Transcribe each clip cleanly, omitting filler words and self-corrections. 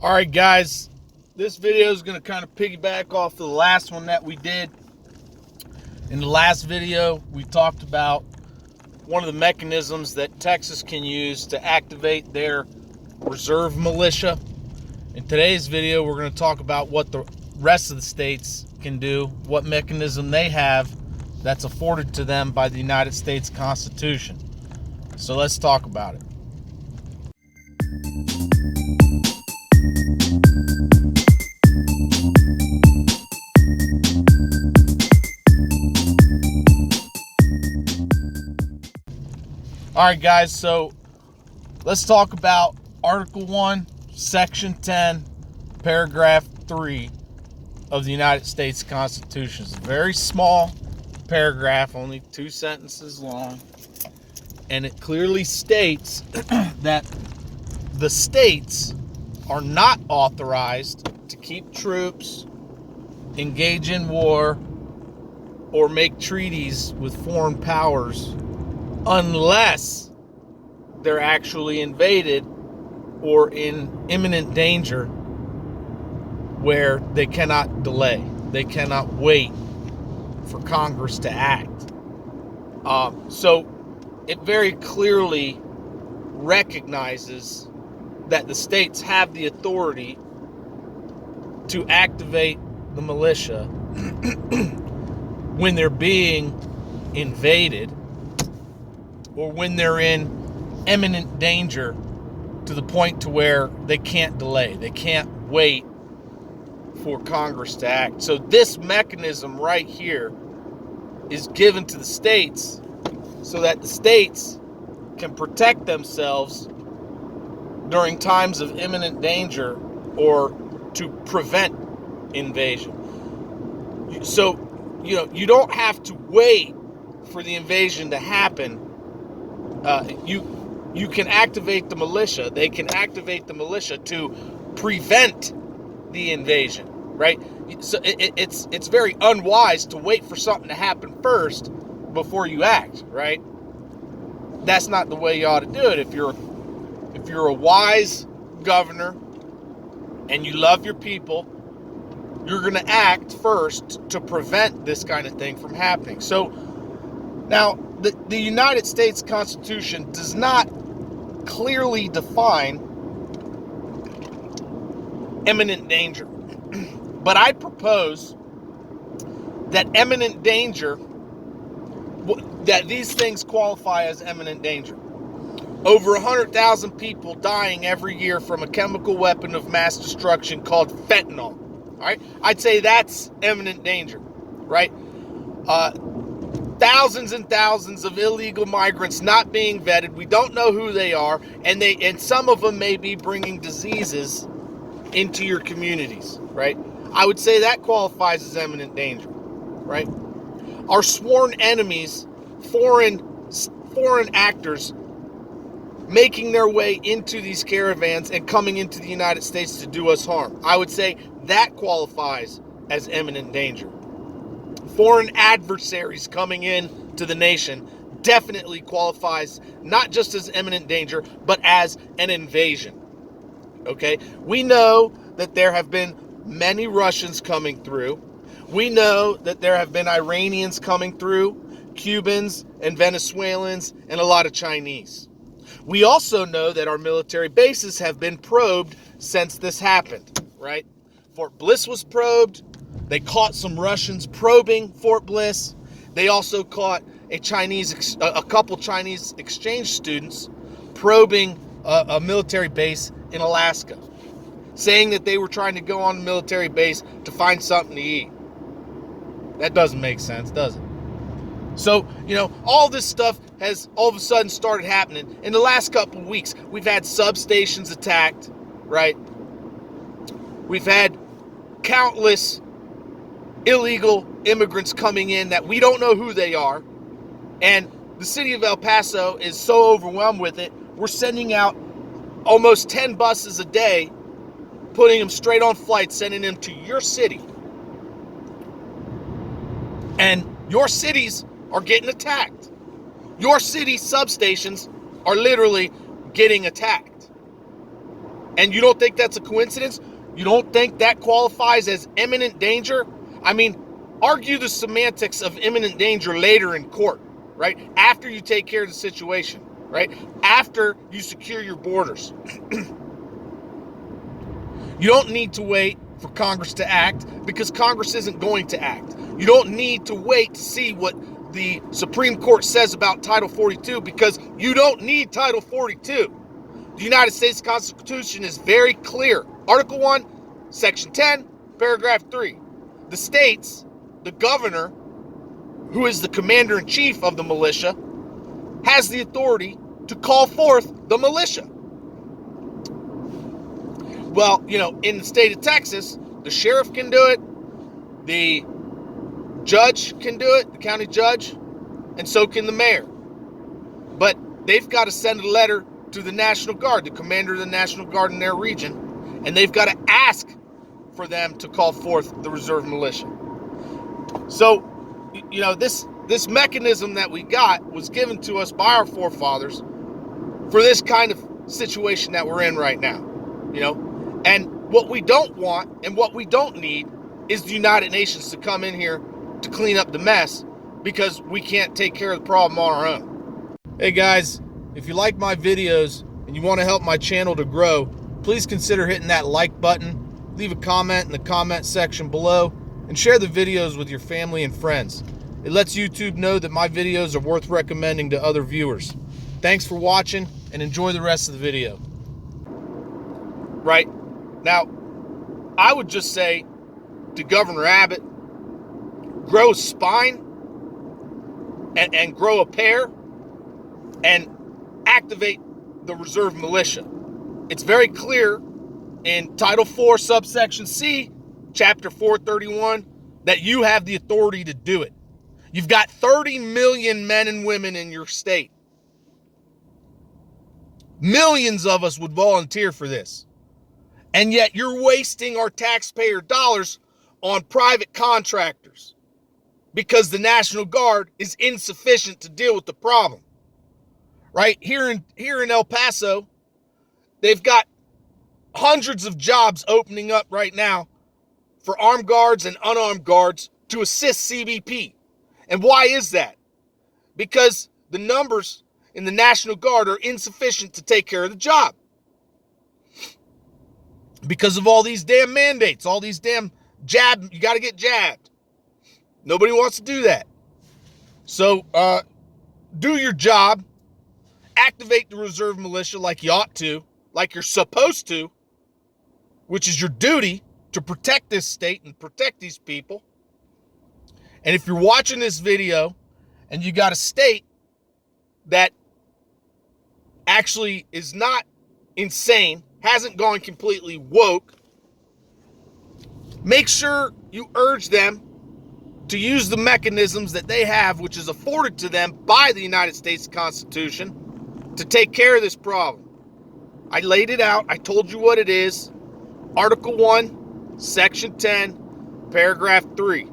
All right, guys, this video is going to kind of piggyback off the last one that we did. In the last video, we talked about one of the mechanisms that Texas can use to activate their reserve militia. In today's video, we're going to talk about what the rest of the states can do, what mechanism they have that's afforded to them by the United States Constitution. So let's talk about it. All right, guys, so let's talk about Article 1, Section 10, Paragraph 3 of the United States Constitution. It's a very small paragraph, only 2 sentences long, and it clearly states that the states are not authorized to keep troops, engage in war, or make treaties with foreign powers unless they're actually invaded or in imminent danger where they cannot delay. They cannot wait for Congress to act. So it very clearly recognizes that the states have the authority to activate the militia when they're being invaded or when they're in imminent danger to the point to where they can't delay. They can't wait for Congress to act. So this mechanism right here is given to the states so that the states can protect themselves during times of imminent danger or to prevent invasion. So, you don't have to wait for the invasion to happen. You can activate the militia. They can activate the militia to prevent the invasion, right? So it's very unwise to wait for something to happen first before you act, right? That's not the way you ought to do it. If you're a wise governor and you love your people, you're going to act first to prevent this kind of thing from happening. So now the United States Constitution does not clearly define imminent danger. But I propose that imminent danger, that these things qualify as imminent danger. Over 100,000 people dying every year from a chemical weapon of mass destruction called fentanyl. All right? I'd say that's imminent danger, right? Thousands and thousands of illegal migrants not being vetted. We don't know who they are, and some of them may be bringing diseases into your communities, right? I would say that qualifies as imminent danger, right? Our sworn enemies, foreign actors, making their way into these caravans and coming into the United States to do us harm. I would say that qualifies as imminent danger. Foreign adversaries coming in to the nation definitely qualifies not just as imminent danger, but as an invasion. Okay? We know that there have been many Russians coming through. We know that there have been Iranians coming through, Cubans and Venezuelans, and a lot of Chinese. We also know that our military bases have been probed since this happened, right? Fort Bliss was probed. They caught some Russians probing Fort Bliss. They also caught a couple Chinese exchange students probing a military base in Alaska, saying that they were trying to go on the military base to find something to eat. That doesn't make sense, does it? So, all this stuff has all of a sudden started happening. In the last couple of weeks, we've had substations attacked, right? We've had countless illegal immigrants coming in that we don't know who they are. And the city of El Paso is so overwhelmed with it, we're sending out almost 10 buses a day, putting them straight on flights, sending them to your city. And your cities are getting attacked. Your city substations are literally getting attacked. And you don't think that's a coincidence? You don't think that qualifies as imminent danger? I mean, argue the semantics of imminent danger later in court, right? After you take care of the situation, right? After you secure your borders. You don't need to wait for Congress to act, because Congress isn't going to act. You don't need to wait to see what the Supreme Court says about Title 42, because you don't need Title 42. The United States Constitution is very clear. Article 1, Section 10, Paragraph 3. The states, the governor, who is the commander-in-chief of the militia, has the authority to call forth the militia. Well, in the state of Texas, the sheriff can do it, the judge can do it, the county judge, and so can the mayor. But they've got to send a letter to the National Guard, the commander of the National Guard in their region, and they've got to ask for them to call forth the reserve militia. So, this mechanism that we got was given to us by our forefathers for this kind of situation that we're in right now, And what we don't want and what we don't need is the United Nations to come in here to clean up the mess, because we can't take care of the problem on our own. Hey guys, if you like my videos and you want to help my channel to grow, please consider hitting that like button, leave a comment in the comment section below, and share the videos with your family and friends. It lets YouTube know that my videos are worth recommending to other viewers. Thanks for watching, and enjoy the rest of the video. Right? Now, I would just say to Governor Abbott, grow a spine and grow a pair and activate the reserve militia. It's very clear in Title 4, subsection C, Chapter 431, that you have the authority to do it. You've got 30 million men and women in your state. Millions of us would volunteer for this. And yet you're wasting our taxpayer dollars on private contractors because the National Guard is insufficient to deal with the problem. Right? Here in El Paso, they've got hundreds of jobs opening up right now for armed guards and unarmed guards to assist CBP. And why is that? Because the numbers in the National Guard are insufficient to take care of the job. Because of all these damn mandates, all these damn you got to get jabbed. Nobody wants to do that. So do your job, activate the reserve militia like you ought to, like you're supposed to, which is your duty to protect this state and protect these people. And if you're watching this video and you got a state that actually is not insane, hasn't gone completely woke, make sure you urge them to use the mechanisms that they have, which is afforded to them by the United States Constitution, to take care of this problem. I laid it out. I told you what it is. Article 1, Section 10, Paragraph 3.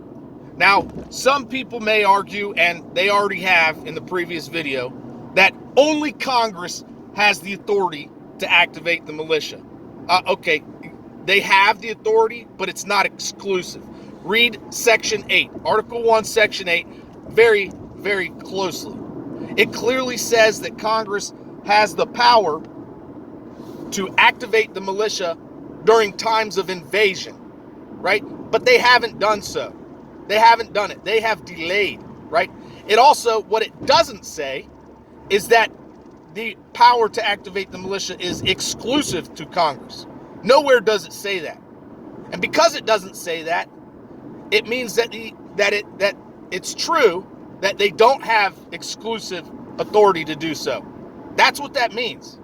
Now, some people may argue, and they already have in the previous video, that only Congress has the authority to activate the militia. Okay, they have the authority, but it's not exclusive. Read Section 8, Article 1, Section 8, very, very closely. It clearly says that Congress has the power to activate the militia during times of invasion, right? But they haven't done so. They haven't done it. They have delayed, right? It also, what it doesn't say is that the power to activate the militia is exclusive to Congress. Nowhere does it say that. And because it doesn't say that, it means that it's true that they don't have exclusive authority to do so. That's what that means.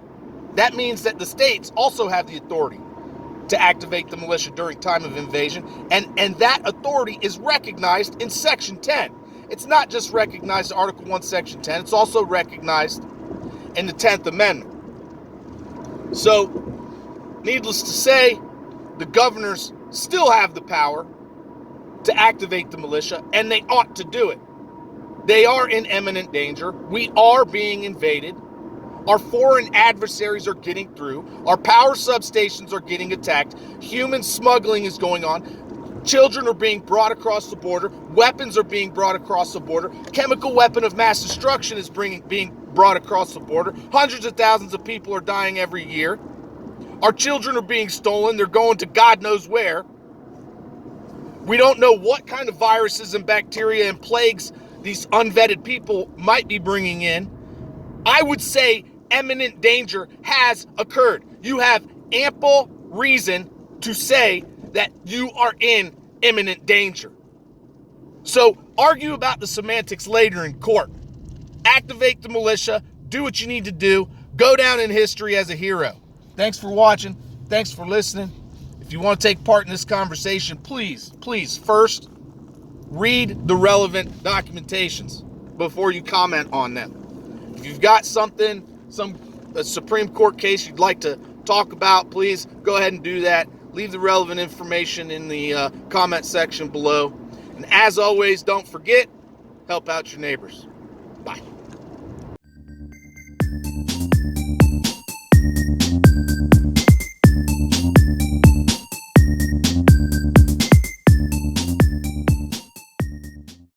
That means that the states also have the authority to activate the militia during time of invasion, and that authority is recognized in Section 10. It's not just recognized in Article 1, Section 10, it's also recognized in the 10th Amendment. So, needless to say, the governors still have the power to activate the militia, and they ought to do it. They are in imminent danger. We are being invaded. Our foreign adversaries are getting through. Our power substations are getting attacked. Human smuggling is going on. Children are being brought across the border. Weapons are being brought across the border. Chemical weapon of mass destruction is being brought across the border. Hundreds of thousands of people are dying every year. Our children are being stolen. They're going to God knows where. We don't know what kind of viruses and bacteria and plagues these unvetted people might be bringing in. I would say imminent danger has occurred. You have ample reason to say that you are in imminent danger. So argue about the semantics later in court. Activate the militia. Do what you need to do. Go down in history as a hero. Thanks for watching. Thanks for listening. If you want to take part in this conversation, please first read the relevant documentations before you comment on them. If you've got a Supreme Court case you'd like to talk about, please go ahead and do that. Leave the relevant information in the comment section below. And as always, don't forget, help out your neighbors. Bye.